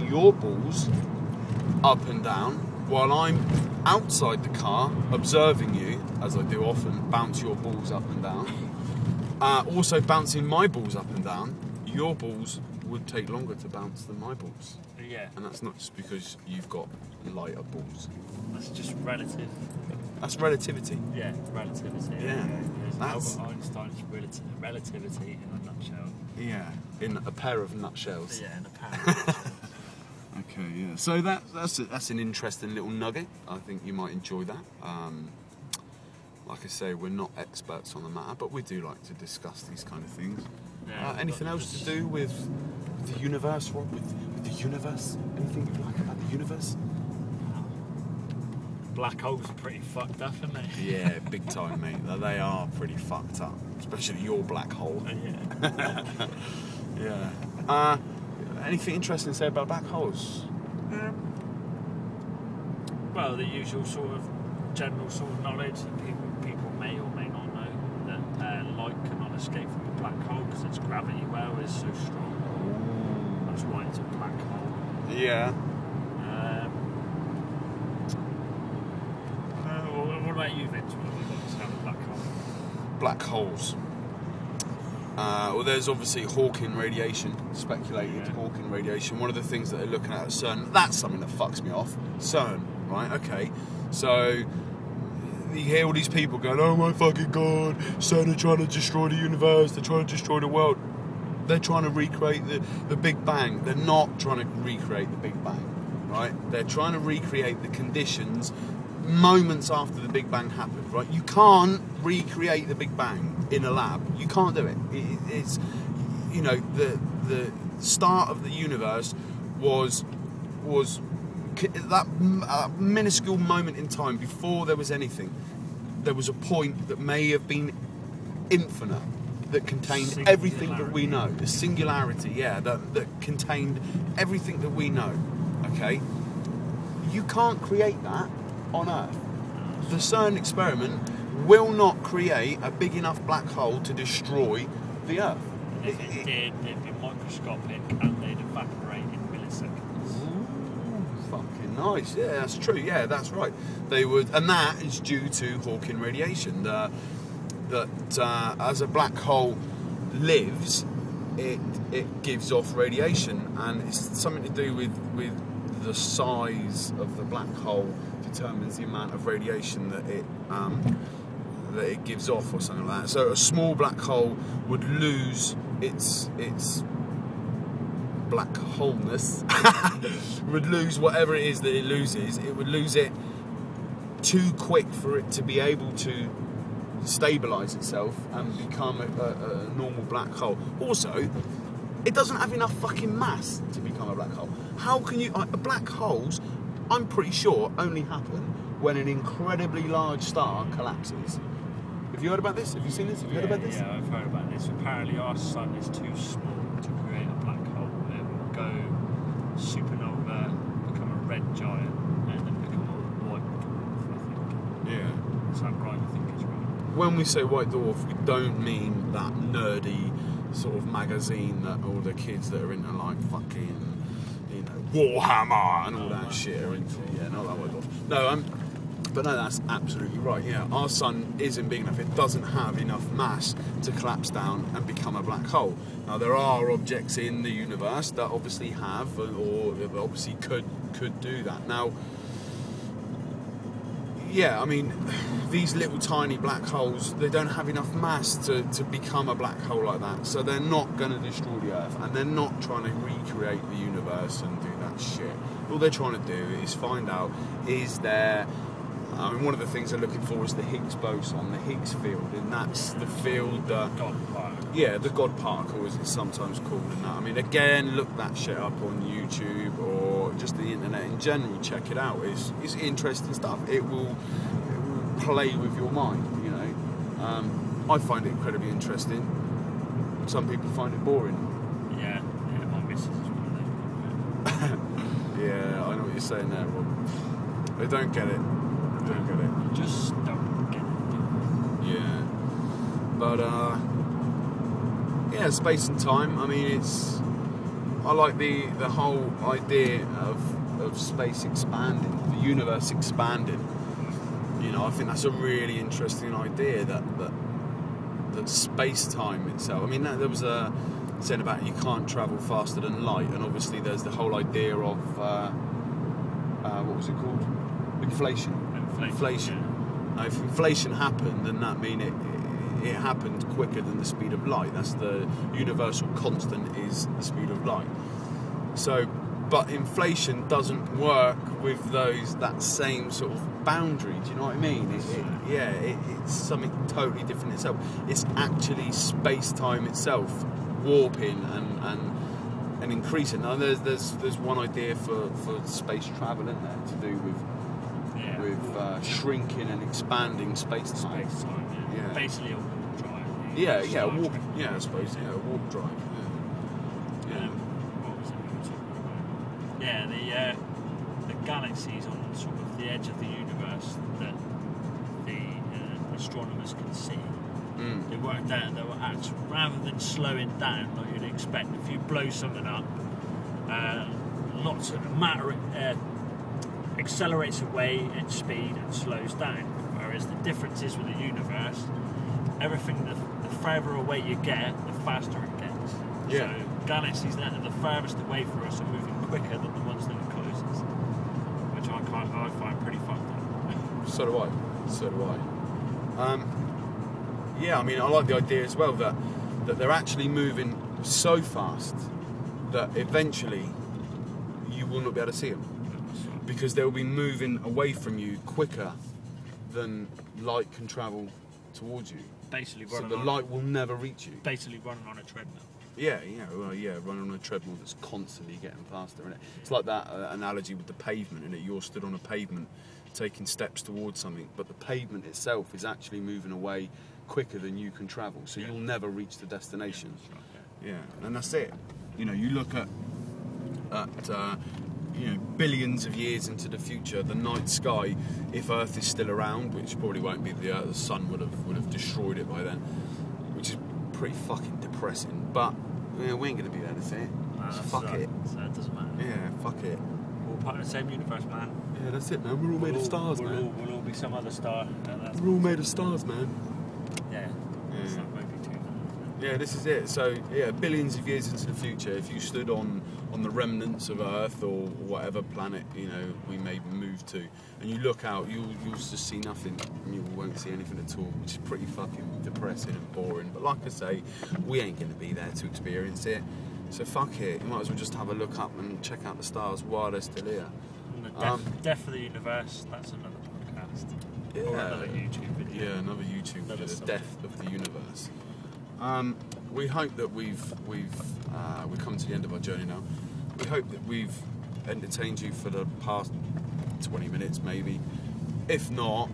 your balls up and down while I'm outside the car observing you, as I do often, bounce your balls up and down. Also bouncing my balls up and down, your balls would take longer to bounce than my balls. Yeah. And that's not just because you've got lighter balls. That's just relative. That's relativity. Yeah, relativity. Yeah. That's Albert Einstein's relativity in a nutshell. Yeah, in a pair of nutshells. Yeah, in a pair of nutshells. Okay, yeah. So that's an interesting little nugget. I think you might enjoy that. Like I say, we're not experts on the matter, but we do like to discuss these kind of things. Yeah, anything else to do with the universe, Rob? With the universe? Anything you like about the universe? Black holes are pretty fucked up, aren't they? Yeah, big time, mate. They are pretty fucked up, especially your black hole. Yeah. Yeah. Anything interesting to say about black holes? Well, the usual sort of general sort of knowledge that people may or may not know, that light cannot escape from a black hole because its gravity well is so strong. That's why it's a black hole. Yeah. What about you, Vince? What have you got to say about black hole? Black holes. Well, there's obviously Hawking radiation, speculated Hawking radiation. One of the things that they're looking at CERN, that's something that fucks me off. CERN, right? Okay. So, you hear all these people going, oh my fucking god, CERN are trying to destroy the universe, they're trying to destroy the world. They're trying to recreate the Big Bang. They're not trying to recreate the Big Bang, right? They're trying to recreate the conditions moments after the Big Bang happened, right? You can't recreate the Big Bang in a lab. You can't do it. It's, you know, the start of the universe was that minuscule moment in time before there was anything. There was a point that may have been infinite, that contained everything that we know. The singularity, yeah, that contained everything that we know. Okay, you can't create that on Earth. The CERN experiment will not create a big enough black hole to destroy the Earth. If it did, it'd be microscopic and they'd evaporate in milliseconds. Ooh, fucking nice. Yeah, that's true. Yeah, that's right. They would, and that is due to Hawking radiation. That as a black hole lives, it gives off radiation, and it's something to do with the size of the black hole determines the amount of radiation that it gives off, or something like that. So a small black hole would lose its black holeness, would lose whatever it is that it loses. It would lose it too quick for it to be able to stabilise itself and become a normal black hole. Also, it doesn't have enough fucking mass to become a black hole. How can you... black holes, I'm pretty sure, only happen when an incredibly large star collapses. Have you heard about this? Have you seen this? Have you heard about this? Yeah, I've heard about this. Apparently our sun is too small to create a black hole. It will go supernova, become a red giant, and then become a white dwarf, I think. Yeah. Is that right? I think it's right. When we say white dwarf, we don't mean that nerdy sort of magazine that all the kids that are into, like, fucking, you know, Warhammer and all that shit are into. Yeah, not that white dwarf. No, but no, that's absolutely right. Yeah, our sun isn't big enough. It doesn't have enough mass to collapse down and become a black hole. Now, there are objects in the universe that obviously have, or obviously could do that. Now, yeah, I mean, these little tiny black holes, they don't have enough mass to become a black hole like that. So they're not going to destroy the Earth, and they're not trying to recreate the universe and do that shit. All they're trying to do is find out, is there... I mean, one of the things they're looking for is the Higgs boson, the Higgs field, and that's the field... God particle. Yeah, the God particle, as it's sometimes called. And that. I mean, again, look that shit up on YouTube or just the internet in general. Check it out. It's interesting stuff. It will play with your mind, you know. I find it incredibly interesting. Some people find it boring. Yeah, my missus is one of them. Yeah, I know what you're saying there, Rob. They don't get it. Don't get it. Just don't get it. Yeah. But, yeah, space and time, I mean, I like the whole idea of space expanding, the universe expanding. You know, I think that's a really interesting idea that space-time itself. I mean, there was a saying about you can't travel faster than light, and obviously there's the whole idea of what was it called? Inflation. Now, if inflation happened, then that means it happened quicker than the speed of light. That's the universal constant, is the speed of light. So, but inflation doesn't work with that same sort of boundary. Do you know what I mean? It's something totally different itself. It's actually space-time itself warping and increasing. Now, there's one idea for space travel, isn't there, to do with shrinking and expanding space-time. Yeah. Basically a warp drive. Yeah, warp. Yeah, I suppose. Yeah, a warp drive. Yeah. What was it we were talking about? Yeah, the galaxies on sort of the edge of the universe that the astronomers can see. They worked out that were actually, rather than slowing down like you'd expect, if you blow something up, lots of matter accelerates away at speed and slows down. Whereas the difference is with the universe, everything the further away you get, the faster it gets. Yeah. So galaxies that are the furthest away from us are moving quicker than the ones that are closest, which I find pretty fucked up. So do I. Yeah, I mean, I like the idea as well that they're actually moving so fast that eventually you will not be able to see them, because they'll be moving away from you quicker than light can travel towards you. Basically, so the light will never reach you. Basically, running on a treadmill. Running on a treadmill that's constantly getting faster. Innit? It's like that analogy with the pavement. Innit? You're stood on a pavement, taking steps towards something, but the pavement itself is actually moving away quicker than you can travel. So you'll never reach the destination. Yeah, and that's it. You know, you look at billions of years into the future, the night sky, if Earth is still around, which probably won't be, the sun would have destroyed it by then, which is pretty fucking depressing. But we ain't going to be there to see it. So fuck it. So it doesn't matter. Yeah, fuck it. We're all part of the same universe, man. Yeah, that's it, man. We're all made of stars, man. We'll all be some other star. We're all made of stars, man. Yeah. It's not going to be too bad. Yeah, this is it. So, yeah, billions of years into the future, if you stood on the remnants of Earth or whatever planet, you know, we may move to, and you look out, you'll just see nothing. You won't see anything at all, which is pretty fucking depressing and boring. But like I say, we ain't going to be there to experience it. So fuck it. You might as well just have a look up and check out the stars while they're still here. Death of the Universe, that's another podcast. Yeah. Or another YouTube video. Yeah, another YouTube video, the death of the universe. We hope that we've come to the end of our journey now. We hope that we've entertained you for the past 20 minutes, maybe. If not,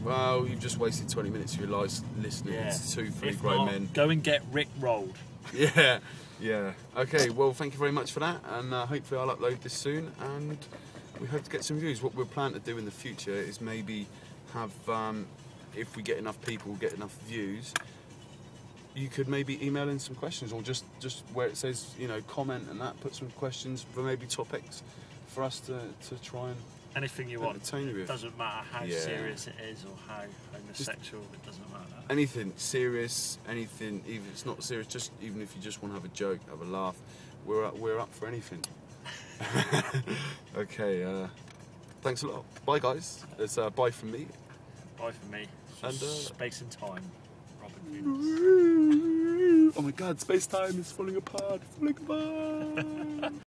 well, you've just wasted 20 minutes of your lives listening to three grown men. Go and get Rick rolled. Yeah. Okay, well, thank you very much for that, and hopefully I'll upload this soon, and we hope to get some views. What we're planning to do in the future is maybe have, if we get enough people, get enough views, you could maybe email in some questions, or just where it says, you know, comment and that, put some questions for maybe topics for us to try and anything you want. It doesn't matter how serious it is or how homosexual, it doesn't matter. Anything serious, anything, even if it's not serious, just even if you just want to have a joke, have a laugh, we're up for anything. Okay, thanks a lot. Bye, guys. It's bye from me. Bye from me. And space and time. Oh my God, space time is falling apart.